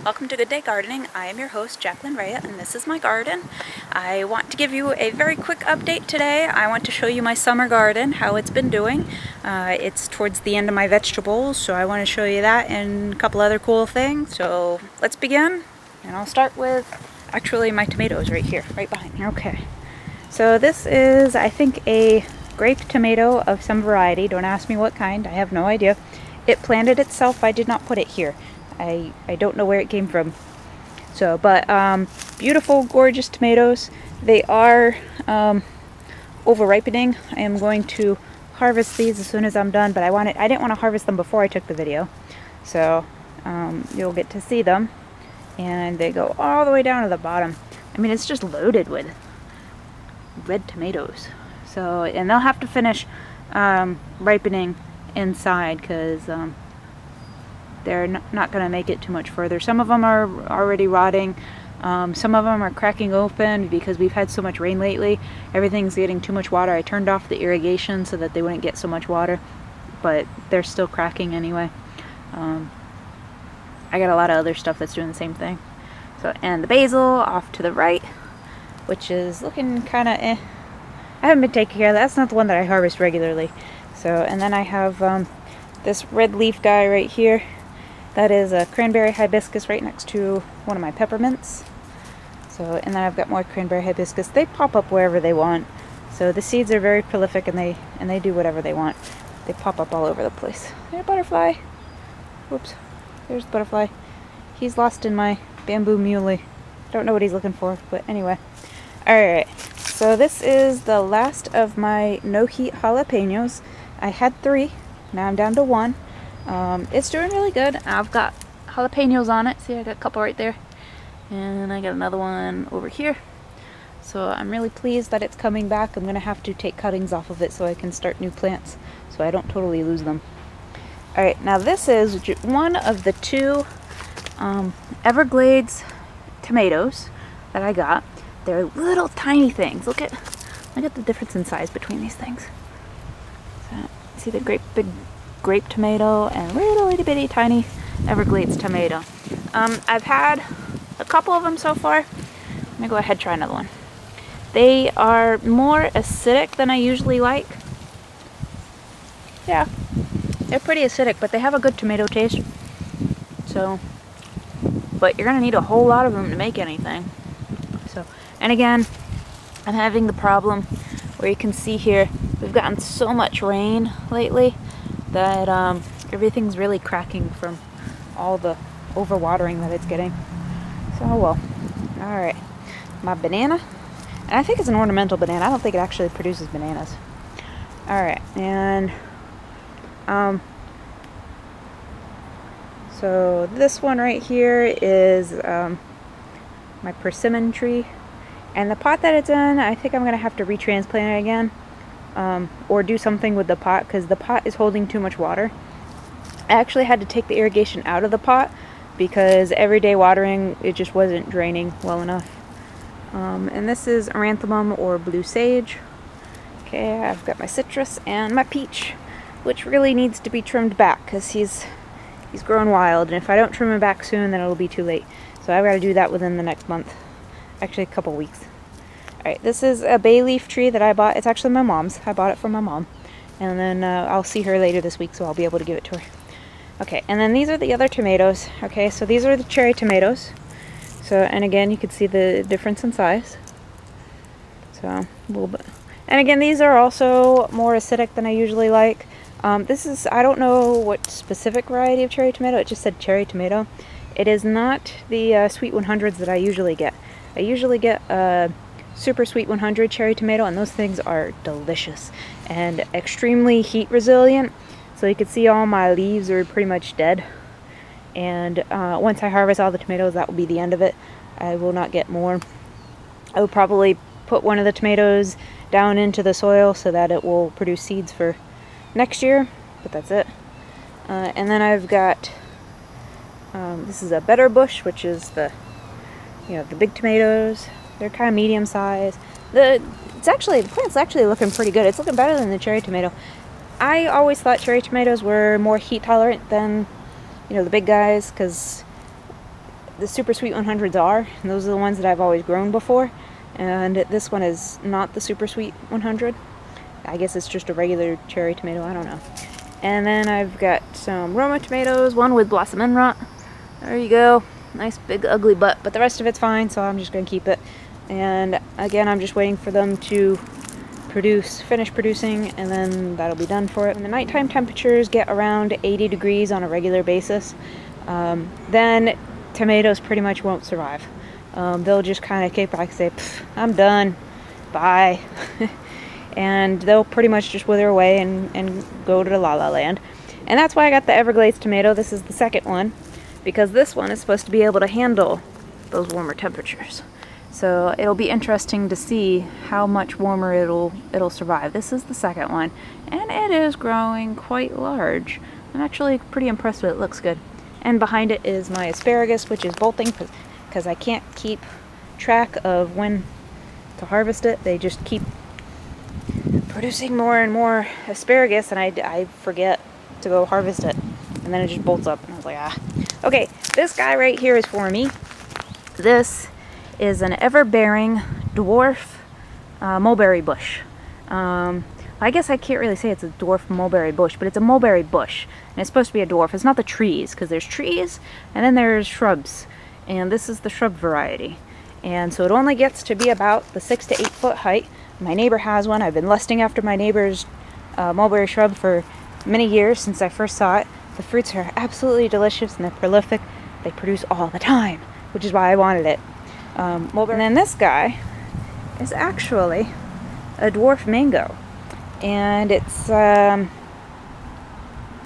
Welcome to Good Day Gardening. I am your host, Jacqueline Rhea, and this is my garden. I want to give you a very quick update today. I want to show you my summer garden, how it's been doing. It's towards the end of my vegetables, so I want to show you that and a couple other cool things. So let's begin, and I'll start with actually my tomatoes right here, right behind me. Okay, so this is, I think, a grape tomato of some variety. Don't ask me what kind, I have no idea. It planted itself, I did not put it here. I don't know where it came from. So, but beautiful, gorgeous tomatoes. They are over ripening. I am going to harvest these as soon as I'm done, but I didn't want to harvest them before I took the video. So you'll get to see them. And they go all the way down to the bottom. I mean, it's just loaded with red tomatoes. So, and they'll have to finish ripening inside because they're not going to make it too much further. Some of them are already rotting. Some of them are cracking open because we've had so much rain lately. Everything's getting too much water. I turned off the irrigation so that they wouldn't get so much water, but they're still cracking anyway. I got a lot of other stuff that's doing the same thing. So, and the basil off to the right, which is looking kind of I haven't been taking care of that. That's not the one that I harvest regularly. So, and then I have this red leaf guy right here. That is a cranberry hibiscus right next to one of my peppermints. So, and then I've got more cranberry hibiscus. They pop up wherever they want. So the seeds are very prolific, and they do whatever they want. They pop up all over the place. There's a butterfly. Whoops. There's the butterfly. He's lost in my bamboo muley. Don't know what he's looking for, but anyway. Alright. So this is the last of my no-heat jalapenos. I had 3. Now I'm down to 1. It's doing really good. I've got jalapenos on it. See, I got a couple right there. And I got another one over here. So I'm really pleased that it's coming back. I'm going to have to take cuttings off of it so I can start new plants so I don't totally lose them. Alright, now this is one of the 2 Everglades tomatoes that I got. They're little tiny things. Look at the difference in size between these things. So, see the great big grape tomato and little itty bitty tiny Everglades tomato. I've had a couple of them so far. Let me go ahead and try another one. They are more acidic than I usually like. Yeah, they're pretty acidic, but they have a good tomato taste. So, but you're gonna need a whole lot of them to make anything. So, and again, I'm having the problem where you can see here, we've gotten so much rain lately that everything's really cracking from all the overwatering that it's getting. So, well, alright. My banana, and I think it's an ornamental banana. I don't think it actually produces bananas. Alright, and so this one right here is my persimmon tree. And the pot that it's in, I think I'm going to have to retransplant it again. Or do something with the pot, because the pot is holding too much water. I actually had to take the irrigation out of the pot because everyday watering, it just wasn't draining well enough. And this is Aranthemum or blue sage. Okay, I've got my citrus and my peach, which really needs to be trimmed back because he's growing wild, and if I don't trim him back soon, then it'll be too late. So I've got to do that within the next month. Actually, a couple weeks. Alright, this is a bay leaf tree that I bought. It's actually my mom's. I bought it from my mom. And then I'll see her later this week, so I'll be able to give it to her. Okay, and then these are the other tomatoes. Okay, so these are the cherry tomatoes. So, and again, you can see the difference in size. So, a little bit. And again, these are also more acidic than I usually like. This is, I don't know what specific variety of cherry tomato. It just said cherry tomato. It is not the Sweet 100s that I usually get. I usually get Super Sweet 100 cherry tomato, and those things are delicious and extremely heat resilient. So you can see all my leaves are pretty much dead. And once I harvest all the tomatoes, that will be the end of it. I will not get more. I will probably put one of the tomatoes down into the soil so that it will produce seeds for next year, but that's it. And then I've got this is a better bush, which is the big tomatoes. They're kind of medium size. The plant's actually looking pretty good. It's looking better than the cherry tomato. I always thought cherry tomatoes were more heat tolerant than, the big guys, because the super sweet 100s are, and those are the ones that I've always grown before. And this one is not the super sweet 100. I guess it's just a regular cherry tomato, I don't know. And then I've got some Roma tomatoes, one with blossom end rot. There you go. Nice big ugly butt, but the rest of it's fine, so I'm just gonna keep it. And again, I'm just waiting for them to finish producing, and then that'll be done for it. When the nighttime temperatures get around 80 degrees on a regular basis, then tomatoes pretty much won't survive. They'll just kind of kick back and say, I'm done, bye. And they'll pretty much just wither away and go to the la la land. And that's why I got the Everglades tomato. This is the second one, because this one is supposed to be able to handle those warmer temperatures. So it'll be interesting to see how much warmer it'll survive. This is the second one, and it is growing quite large. I'm actually pretty impressed with it. It looks good. And behind it is my asparagus, which is bolting because I can't keep track of when to harvest it. They just keep producing more and more asparagus, and I forget to go harvest it, and then it just bolts up, and I was like, ah. Okay, this guy right here is for me. This is an ever-bearing dwarf mulberry bush. I guess I can't really say it's a dwarf mulberry bush, but it's a mulberry bush, and it's supposed to be a dwarf. It's not the trees, because there's trees, and then there's shrubs, and this is the shrub variety. And so it only gets to be about the 6 to 8 foot height. My neighbor has one. I've been lusting after my neighbor's mulberry shrub for many years since I first saw it. The fruits are absolutely delicious, and they're prolific. They produce all the time, which is why I wanted it. And then this guy is actually a dwarf mango, and it's let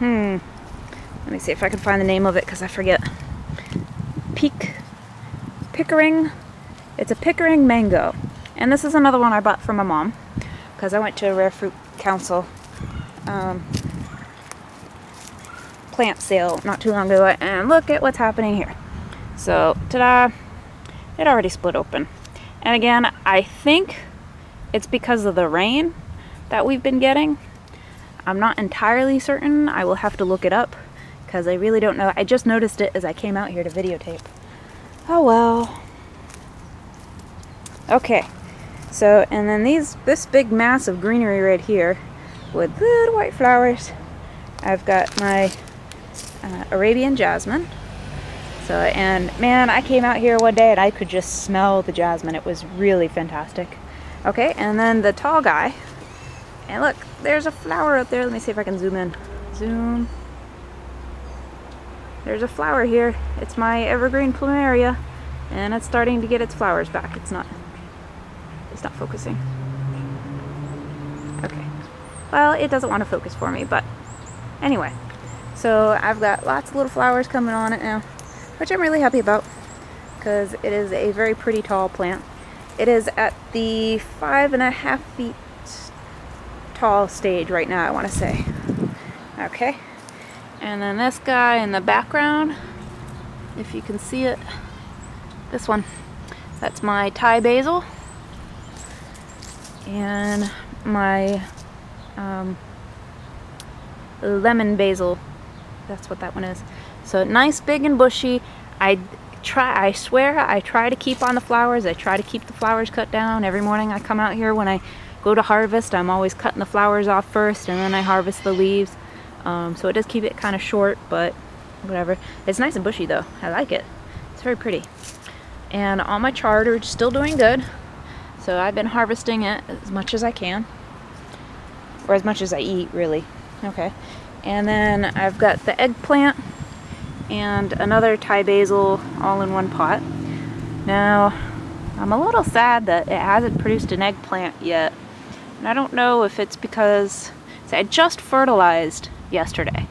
me see if I can find the name of it because I forget. Pickering. It's a Pickering mango, and this is another one I bought from my mom because I went to a Rare Fruit Council plant sale not too long ago, and look at what's happening here. So, ta-da! It already split open. And again, I think it's because of the rain that we've been getting. I'm not entirely certain. I will have to look it up because I really don't know. I just noticed it as I came out here to videotape. Oh well. Okay. So, and then this big mass of greenery right here with little white flowers. I've got my Arabian jasmine. So, and man, I came out here one day and I could just smell the jasmine. It was really fantastic. Okay, and then the tall guy. And look, there's a flower up there. Let me see if I can zoom in. Zoom. There's a flower here. It's my evergreen plumeria, and it's starting to get its flowers back. It's not focusing. Okay. Well, it doesn't want to focus for me, but anyway. So I've got lots of little flowers coming on it now, which I'm really happy about because it is a very pretty tall plant. It is at the 5.5 feet tall stage right now, I want to say. Okay. And then this guy in the background, if you can see it, this one, that's my Thai basil. And my lemon basil, that's what that one is. So nice, big and bushy. I swear I try to keep on the flowers. I try to keep the flowers cut down. Every morning I come out here when I go to harvest, I'm always cutting the flowers off first and then I harvest the leaves. So it does keep it kind of short, but whatever. It's nice and bushy though. I like it. It's very pretty. And all my chard are still doing good. So I've been harvesting it as much as I can. Or as much as I eat, really. Okay. And then I've got the eggplant and another Thai basil all in one pot. Now, I'm a little sad that it hasn't produced an eggplant yet. And I don't know if it's because I just fertilized yesterday.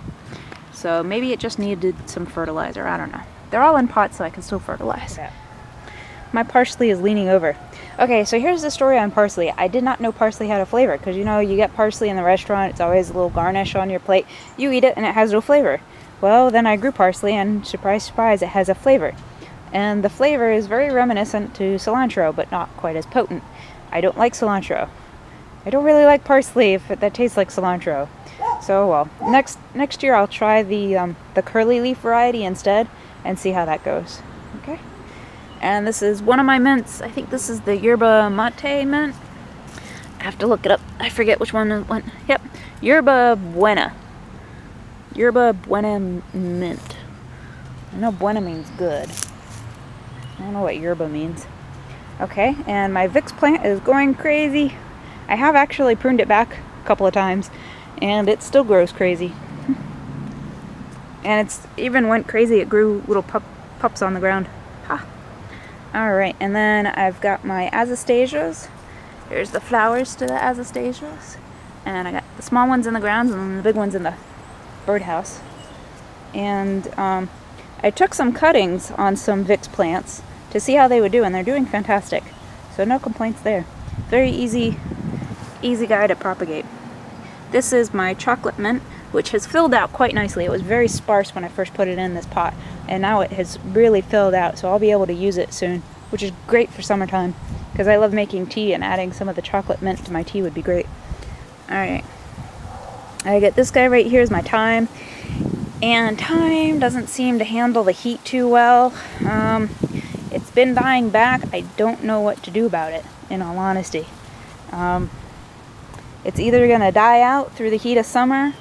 So maybe it just needed some fertilizer. I don't know. They're all in pots, so I can still fertilize. Okay. My parsley is leaning over. Okay, so here's the story on parsley. I did not know parsley had a flavor because, you know, you get parsley in the restaurant. It's always a little garnish on your plate. You eat it and it has no flavor. Well, then I grew parsley and surprise, surprise, it has a flavor. And the flavor is very reminiscent to cilantro, but not quite as potent. I don't like cilantro. I don't really like parsley if that tastes like cilantro. So, well, next year I'll try the curly leaf variety instead and see how that goes. Okay. And this is one of my mints. I think this is the Yerba Mate mint. I have to look it up. I forget which one went. Yep. Yerba Buena. Yerba Buena mint. I know Buena means good. I don't know what yerba means. Okay, and my Vicks plant is going crazy. I have actually pruned it back a couple of times, and it still grows crazy. And it's even went crazy. It grew little pups on the ground. Ha! Alright, and then I've got my azostasias. Here's the flowers to the azostasias. And I got the small ones in the grounds and then the big ones in the birdhouse. And I took some cuttings on some Vicks plants to see how they would do, and they're doing fantastic. So no complaints there. Very easy guy to propagate. This is my chocolate mint, which has filled out quite nicely. It was very sparse when I first put it in this pot, and now it has really filled out, so I'll be able to use it soon, which is great for summertime, because I love making tea, and adding some of the chocolate mint to my tea would be great. Alright. I get this guy right here is my thyme, and thyme doesn't seem to handle the heat too well. It's been dying back. I don't know what to do about it, in all honesty. It's either going to die out through the heat of summer.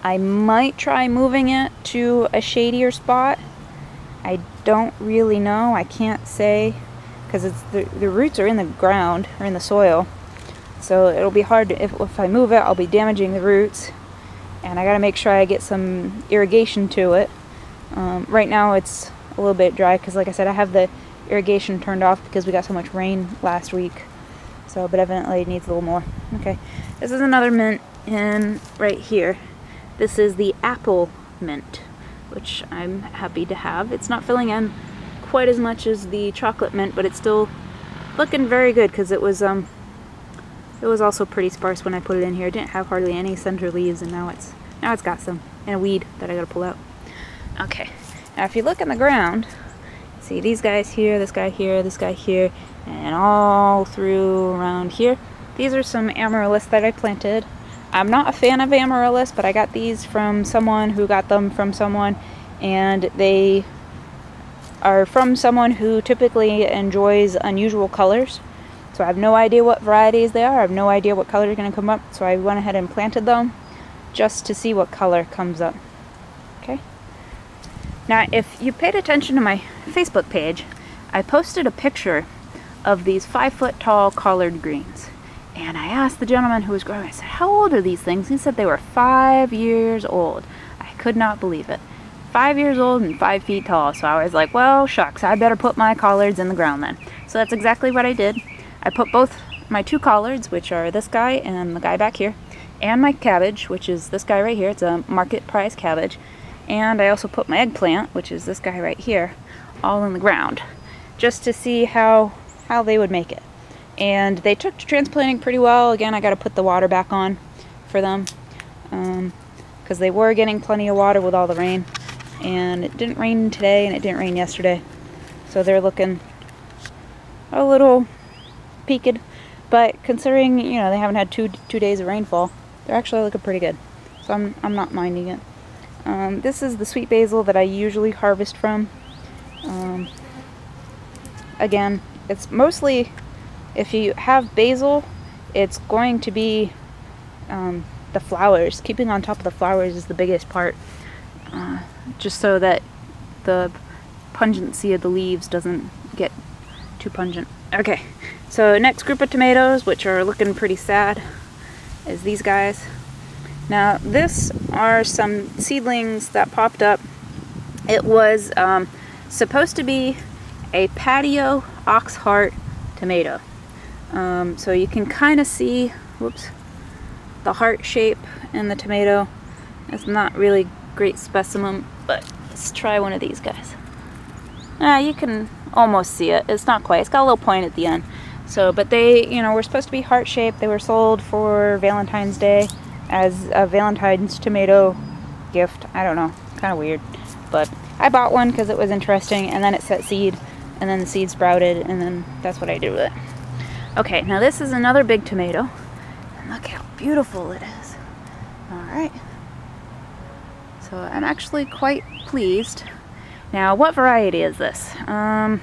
I might try moving it to a shadier spot. I don't really know. I can't say, because it's the roots are in the ground, or in the soil. So it'll be hard to, if I move it, I'll be damaging the roots. And I got to make sure I get some irrigation to it. Right now it's a little bit dry, because like I said, I have the irrigation turned off because we got so much rain last week. So, but evidently it needs a little more. Okay, this is another mint in right here. This is the apple mint, which I'm happy to have. It's not filling in quite as much as the chocolate mint, but it's still looking very good, because it was also pretty sparse when I put it in here. It didn't have hardly any center leaves, and now it's got some, and a weed that I gotta pull out. Okay, now if you look in the ground, see these guys here, this guy here, this guy here, and all through around here. These are some amaryllis that I planted. I'm not a fan of amaryllis, but I got these from someone who got them from someone, and they are from someone who typically enjoys unusual colors. So I have no idea what varieties they are. I have no idea what color is going to come up, so I went ahead and planted them just to see what color comes up. Okay. Now, if you paid attention to my Facebook page, I posted a picture of these 5-foot tall collard greens. And I asked the gentleman who was growing, I said, how old are these things? He said they were 5 years old. I could not believe it. 5 years old and 5 feet tall. So I was like, well, shucks, I better put my collards in the ground then. So that's exactly what I did. I put both my 2 collards, which are this guy and the guy back here, and my cabbage, which is this guy right here. It's a market price cabbage. And I also put my eggplant, which is this guy right here, all in the ground, just to see how they would make it. And they took to transplanting pretty well. Again, I got to put the water back on for them, because they were getting plenty of water with all the rain. And it didn't rain today, and it didn't rain yesterday. So they're looking a little peaked. But considering, you know, they haven't had two days of rainfall, they're actually looking pretty good. So I'm not minding it. This is the sweet basil that I usually harvest from. Again, it's mostly, if you have basil, it's going to be the flowers. Keeping on top of the flowers is the biggest part, just so that the pungency of the leaves doesn't get too pungent. Okay, so next group of tomatoes, which are looking pretty sad, is these guys. Now, this are some seedlings that popped up. It was supposed to be a patio ox heart tomato. So you can kind of see, whoops, the heart shape in the tomato. It's not really great specimen, but let's try one of these guys. You can almost see it. It's not quite. It's got a little point at the end. So, but they, you know, were supposed to be heart shaped. They were sold for Valentine's Day as a Valentine's tomato gift. I don't know, kind of weird, but I bought one because it was interesting, and then it set seed, and then the seed sprouted, and then that's what I did with it. Okay, now this is another big tomato, and look how beautiful it is. All right, so I'm actually quite pleased. Now, what variety is this? Let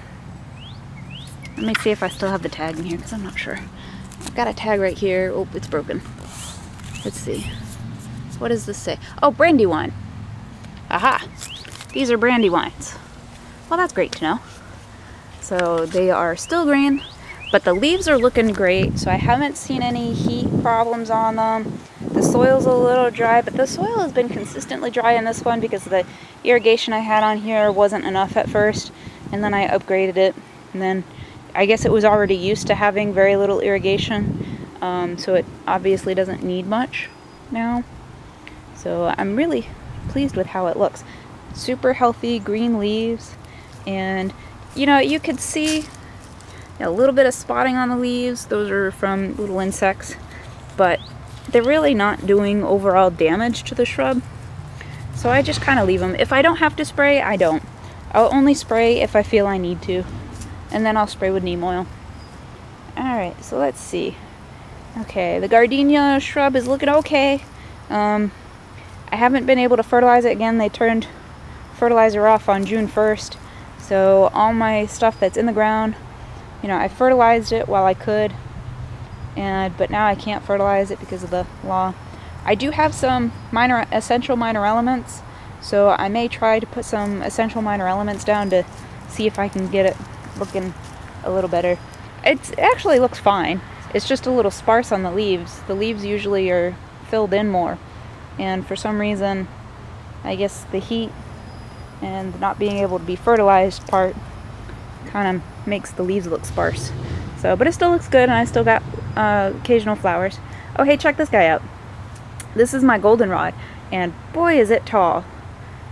me see if I still have the tag in here, because I'm not sure. I've got a tag right here. Oh, it's broken. Let's see. What does this say? Oh, Brandywine. Aha! These are Brandywines. Well, that's great to know. So they are still green, but the leaves are looking great, so I haven't seen any heat problems on them. The soil's a little dry, but the soil has been consistently dry in this one because the irrigation I had on here wasn't enough at first, and then I upgraded it, and then I guess it was already used to having very little irrigation, so it obviously doesn't need much now. So I'm really pleased with how it looks. Super healthy green leaves, and you know, you could see a little bit of spotting on the leaves. Those are from little insects, but they're really not doing overall damage to the shrub. So I just kind of leave them. If I don't have to spray, I don't. I'll only spray if I feel I need to, and then I'll spray with neem oil. Alright, so let's see. Okay, the gardenia shrub is looking okay. I haven't been able to fertilize it again. They turned fertilizer off on June 1st. So all my stuff that's in the ground, you know, I fertilized it while I could, but now I can't fertilize it because of the law. I do have some essential minor elements, so I may try to put some essential minor elements down to see if I can get it looking a little better. It actually looks fine. It's just a little sparse on the leaves. The leaves usually are filled in more, and for some reason, I guess the heat and not being able to be fertilized part kind of makes the leaves look sparse. So, but it still looks good, and I still got occasional flowers. Oh, hey, check this guy out. This is my goldenrod, and boy, is it tall.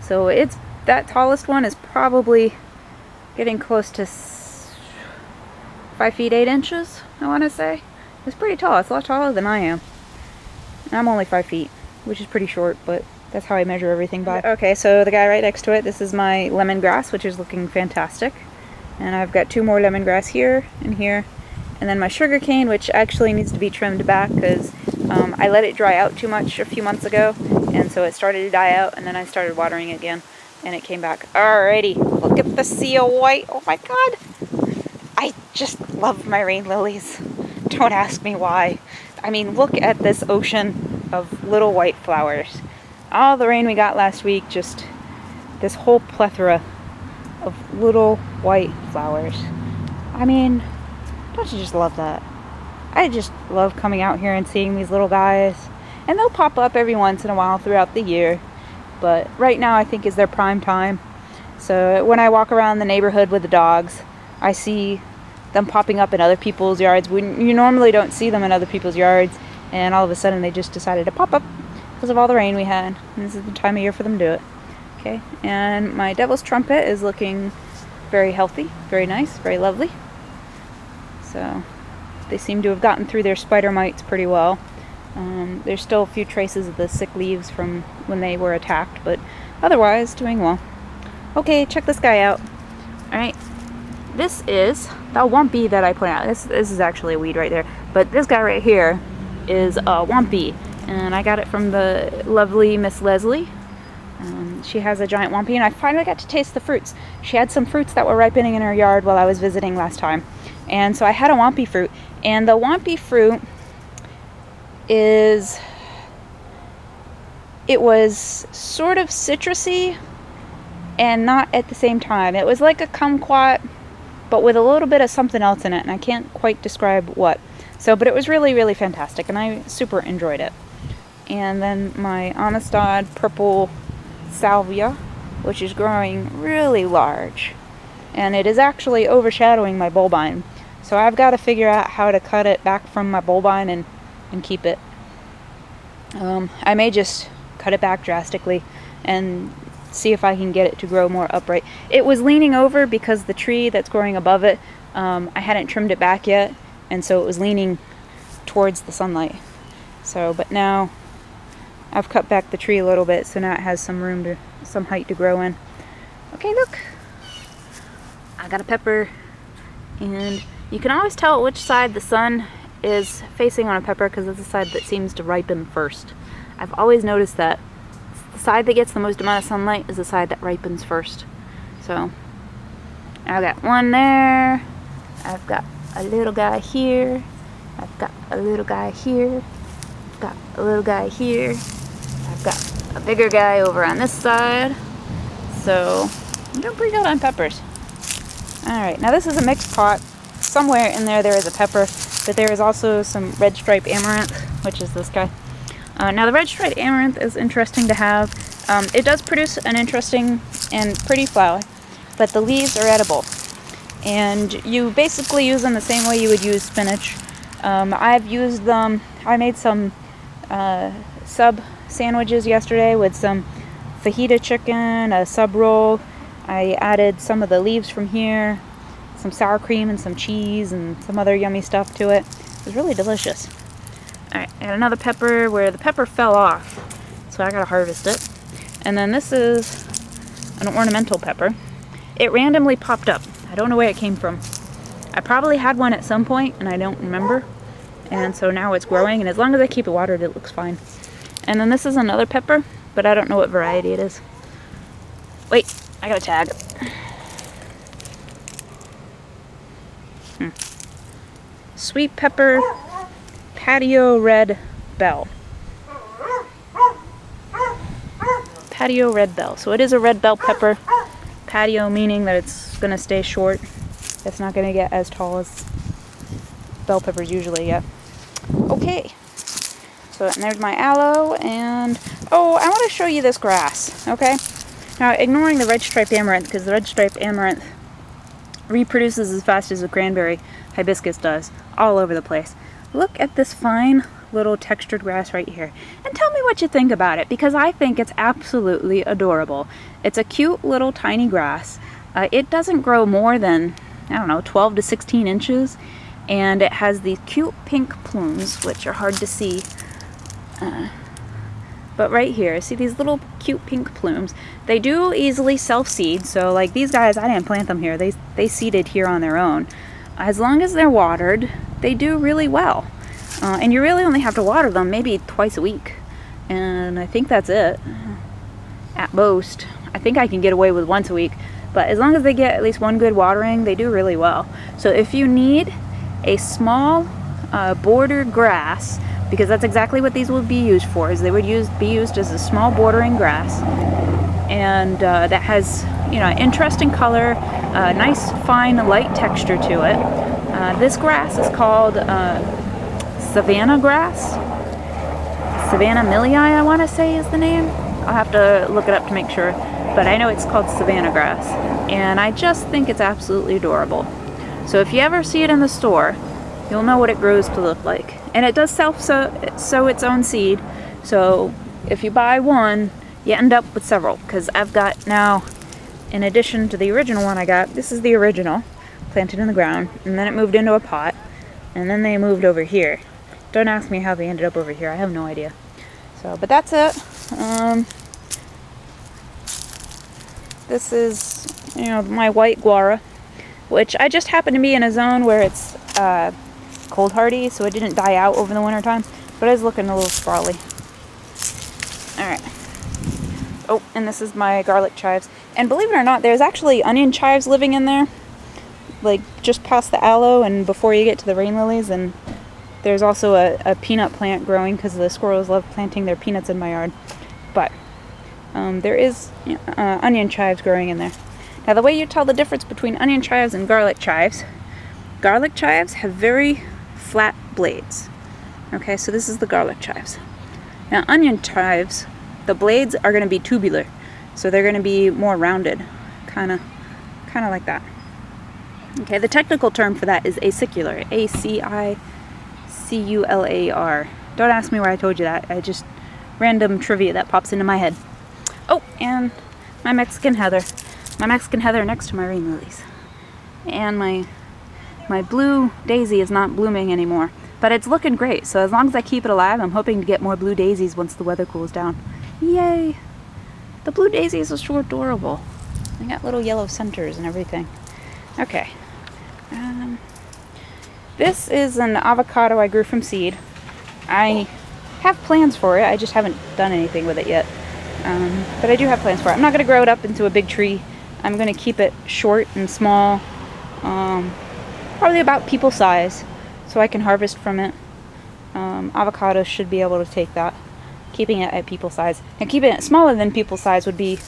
So it's, that tallest one is probably getting close to 5 feet 8 inches, I want to say. It's pretty tall. It's a lot taller than I am. And I'm only 5 feet, which is pretty short, but that's how I measure everything by. Okay, so the guy right next to it, this is my lemongrass, which is looking fantastic. And I've got 2 more lemongrass here and here. And then my sugarcane, which actually needs to be trimmed back because I let it dry out too much a few months ago. And so it started to die out, and then I started watering again, and it came back. Alrighty, look at the sea of white. Oh my god. I just love my rain lilies. Don't ask me why. I mean, look at this ocean of little white flowers. All the rain we got last week, just this whole plethora of little white flowers. I mean, don't you just love that? I just love coming out here and seeing these little guys. And they'll pop up every once in a while throughout the year. But right now I think is their prime time. So when I walk around the neighborhood with the dogs, I see them popping up in other people's yards. You normally don't see them in other people's yards. And all of a sudden they just decided to pop up because of all the rain we had. And this is the time of year for them to do it. Okay, and my devil's trumpet is looking very healthy, very nice, very lovely. So they seem to have gotten through their spider mites pretty well. There's still a few traces of the sick leaves from when they were attacked, but otherwise doing well. Okay, check this guy out. Alright, this is the Wumpy that I put out. This is actually a weed right there, but this guy right here is a Wumpy, and I got it from the lovely Miss Leslie. She has a giant Wumpy, and I finally got to taste the fruits. She had some fruits that were ripening in her yard while I was visiting last time, and so I had a Wumpy fruit, and the Wumpy fruit it was sort of citrusy and not at the same time. It was like a kumquat, but with a little bit of something else in it, and I can't quite describe what. So, but it was really, really fantastic, and I super enjoyed it. And then my Amistad purple salvia, which is growing really large, and it is actually overshadowing my bulbine. So I've got to figure out how to cut it back from my bulbine and keep it. I may just cut it back drastically and see if I can get it to grow more upright. It was leaning over because the tree that's growing above it, I hadn't trimmed it back yet, and so it was leaning towards the sunlight. So, but now I've cut back the tree a little bit, so now it has some room some height to grow in. Okay, look, I got a pepper, and you can always tell which side the sun is facing on a pepper because it's the side that seems to ripen first. I've always noticed that the side that gets the most amount of sunlight is the side that ripens first. So I've got one there. I've got a little guy here. I've got a little guy here. I've got a little guy here. I've got a bigger guy over on this side. So I'm doing pretty good on peppers. Alright, now this is a mixed pot. Somewhere in there is a pepper, but there is also some red stripe amaranth, which is this guy. Now the red stripe amaranth is interesting to have. It does produce an interesting and pretty flower, but the leaves are edible. And you basically use them the same way you would use spinach. I've used them, I made some sub sandwiches yesterday with some fajita chicken, a sub roll. I added some of the leaves from here, some sour cream and some cheese and some other yummy stuff to it. It was really delicious. Alright, I got another pepper where the pepper fell off, so I gotta harvest it. And then this is an ornamental pepper. It randomly popped up. I don't know where it came from. I probably had one at some point and I don't remember. And so now it's growing, and as long as I keep it watered, it looks fine. And then this is another pepper, but I don't know what variety it is. Wait, I gotta tag. Sweet pepper patio red bell. Patio red bell. So it is a red bell pepper. Patio meaning that it's gonna stay short. It's not gonna get as tall as bell peppers usually get. Okay. So and there's my aloe, and oh, I want to show you this grass. Okay. Now, ignoring the red striped amaranth, because the red striped amaranth reproduces as fast as the cranberry hibiscus does, all over the place. Look at this fine little textured grass right here, and tell me what you think about it, because I think it's absolutely adorable. It's a cute little tiny grass. It doesn't grow more than, I don't know, 12 to 16 inches, and it has these cute pink plumes, which are hard to see. But right here, see these little cute pink plumes? They do easily self-seed, so like these guys, I didn't plant them here. They seeded here on their own. As long as they're watered, they do really well. And you really only have to water them maybe twice a week. And I think that's it. At most. I think I can get away with once a week. But as long as they get at least one good watering, they do really well. So if you need a small border grass, because that's exactly what these would be used for, is they would be used as a small bordering grass, and that has, you know, interesting color, nice fine light texture to it. This grass is called Savannah grass. Savannah millii, I want to say is the name. I'll have to look it up to make sure, but I know it's called Savannah grass, and I just think it's absolutely adorable. So if you ever see it in the store, you'll know what it grows to look like. And it does self-sow its own seed, so if you buy one, you end up with several, because I've got now, in addition to the original one I got, this is the original, planted in the ground, and then it moved into a pot, and then they moved over here. Don't ask me how they ended up over here, I have no idea. So, but that's it. This is, you know, my white guara, which I just happen to be in a zone where it's cold hardy, so it didn't die out over the winter time, but it's looking a little sprawly. Alright. Oh, and this is my garlic chives. And believe it or not, there's actually onion chives living in there, like just past the aloe and before you get to the rain lilies. And there's also a peanut plant growing, because the squirrels love planting their peanuts in my yard. But there is onion chives growing in there. Now, the way you tell the difference between onion chives and garlic chives have very flat blades. Okay, so this is the garlic chives. Now, onion chives, the blades are going to be tubular, so they're going to be more rounded, kind of like that. Okay, the technical term for that is acicular, A-C-I-C-U-L-A-R. Don't ask me where I told you that. I just random trivia that pops into my head. Oh, and my Mexican heather next to my rain lilies, and my blue daisy is not blooming anymore, but it's looking great. So as long as I keep it alive, I'm hoping to get more blue daisies once the weather cools down. Yay! The blue daisies are so adorable. They got little yellow centers and everything. Okay. This is an avocado I grew from seed. I have plans for it. I just haven't done anything with it yet. But I do have plans for it. I'm not going to grow it up into a big tree I'm going to keep it short and small, probably about people size, so I can harvest from it. Avocados should be able to take that, keeping it at people size. And keeping it smaller than people size would be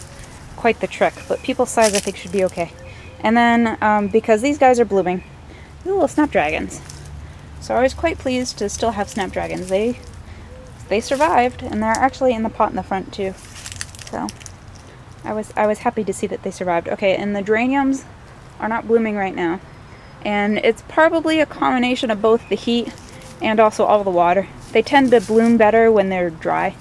quite the trick, but people size I think should be okay. And then, because these guys are blooming, these little snapdragons. So I was quite pleased to still have snapdragons. They survived, and they're actually in the pot in the front too. So I was happy to see that they survived. Okay, and the geraniums are not blooming right now. And it's probably a combination of both the heat and also all the water. They tend to bloom better when they're dry.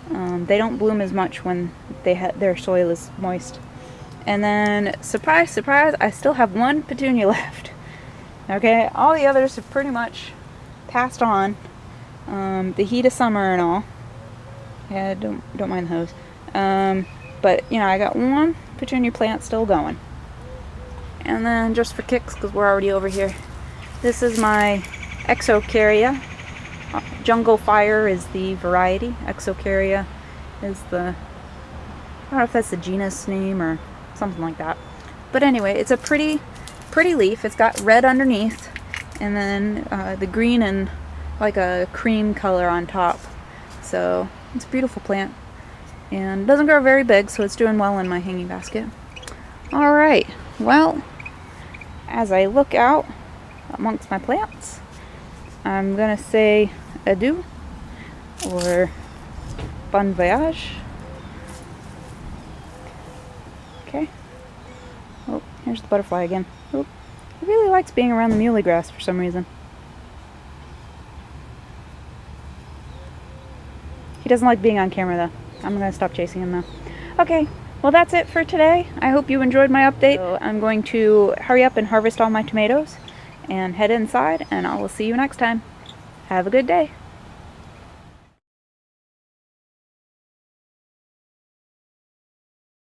They don't bloom as much when their soil is moist. And then, surprise, surprise, I still have one petunia left. Okay, all the others have pretty much passed on. The heat of summer and all. Yeah, don't mind the hose. But, you know, I got one petunia plant still going. And then, just for kicks, because we're already over here, this is my Exocaria. Jungle Fire is the variety. Exocaria is the, I don't know if that's the genus name or something like that. But anyway, it's a pretty leaf. It's got red underneath, and then the green and like a cream color on top. So it's a beautiful plant, and it doesn't grow very big, so it's doing well in my hanging basket. Alright, well, as I look out amongst my plants, I'm gonna say adieu, or bon voyage. Okay. Oh, here's the butterfly again. Oh, he really likes being around the muley grass for some reason. He doesn't like being on camera though. I'm gonna stop chasing him now. Okay, well that's it for today. I hope you enjoyed my update. So I'm going to hurry up and harvest all my tomatoes and head inside, and I will see you next time. Have a good day.